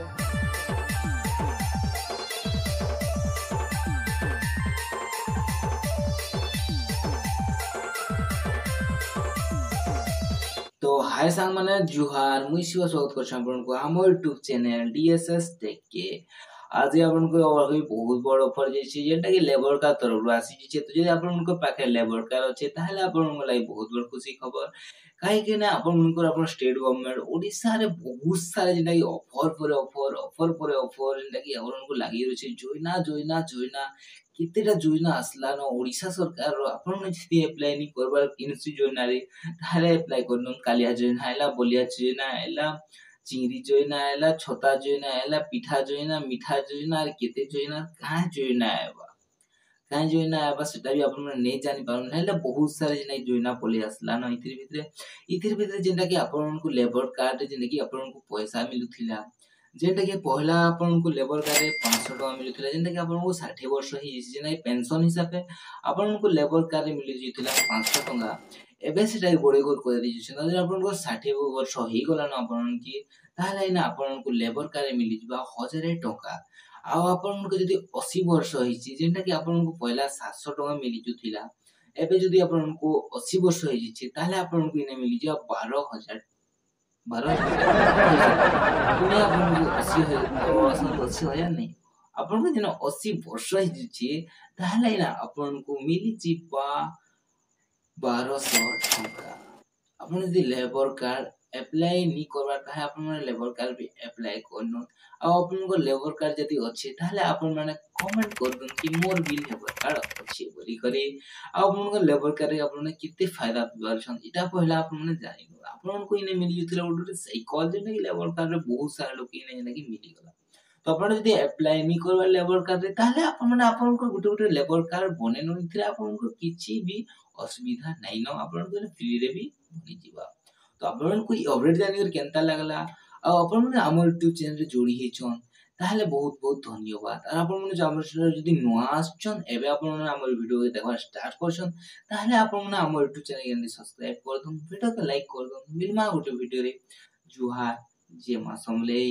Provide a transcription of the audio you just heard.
तो हाय सांग माने जुहार मुई शिव स्वागत करछन आपनको हमर यूट्यूब चैनल डीएसएस टेक के आज आपनको और भी बहुत बड़ ऑफर जेछि जेटा कि लेबर का तरफ रु आसी जे तो जे आपनको पाखे लेबर कार अछि ताहले आपनको लागि बहुत बड़ खुशी खबर काहे कि ना आपनको अपन स्टेट गवर्नमेंट ओडिसा रे बहुत सारे जेटा कि ऑफर पर ऑफर जेटा कि आपनको लागि रहछि जोइना केतेटा योजना आसला न ओडिसा सरकार रो आपन जति अप्लाई नि करबार किनसी योजना रे ताहले अप्लाई करनु कालिया जोइना आइला बलिया जोइना आइला चिंगरी जोइना आइला छोटा जोइना आइला पिठा जोइना मिठा जोइना आर केते जोइना का जोइना आइबा का जोइना आइबा सेटा भी आपन माने नै जानि पारन हेले बहुत सारे जेना जोइना पले आसला न इथिर भितरे जेंटा कि आपनको लेबर कार्ड जेंटा कि आपनको पैसा मिलुथिला जेंटा कि पहला आपनको लेबर कार्ड रे 500 टका मिलुथिला जेंटा कि आपनको 60 वर्ष हि जेना पेंशन हिसाबे आपनको लेबर कार्ड रे मिलि जिथिला 500 टका एबे सेटा बड़े गोर कर दी छै न आपनको 60 वर्ष हि गला न आपन कि ताहले ना आपनको लेबर कार्ड रे मिलि जिबा 1000 टका आ आपनको जदी 80 वर्ष हिची जेंटा कि आपनको पहला 700 टका मिलि जुथिला एबे जदी आपनको 80 वर्ष हिची ताहले आपनको इने मिलि जिबा 12000 12000 पुणे आपनको 80 नहीं आपनको जेना 80 वर्ष हिची ताहले ना आपनको मिलि जिबा 1200 टका आपण जदी लेबर कार्ड अप्लाई नी करबा ताहे आपण माने लेबर कार्ड भी अप्लाई करनु आ आपण को लेबर कार्ड जदी अछि ताहले आपण माने कमेंट कर दन कि मोर भी लेबर कार्ड अछि बोली करे आ आपण को लेबर कार्ड रे आपण केते फायदा पारछन इटा पहला आपण माने जानिनु आपण को इने मिलि जतिला ओडे साइकोल जे नै लेबर कार्ड रे बहुत सारा लोक इने जेना कि मिलि गला तो आपण जदी अप्लाई नी करबा लेबर कार्ड रे ताहले आपण माने आपण को गुटे गुटे लेबर कार्ड बनेनु इथिरा आपण को किछि भी असुविधा नहीं न आपण को फ्री रे भी बनि जिबा तो आपण को अपडेट जानि कर केनता लागला आ आपण माने हमर यूट्यूब चैनल रे जोड़ी हेछन ताहले बहुत बहुत धन्यवाद आ आपण माने हमर चैनल जदी नुआ आछन एबे आपण माने हमर वीडियो के देखा स्टार्ट करछन ताहले आपण माने हमर यूट्यूब चैनल के सब्सक्राइब कर दन वीडियो के लाइक कर दन मिलमा गुटे वीडियो रे जुहार जे मा समले।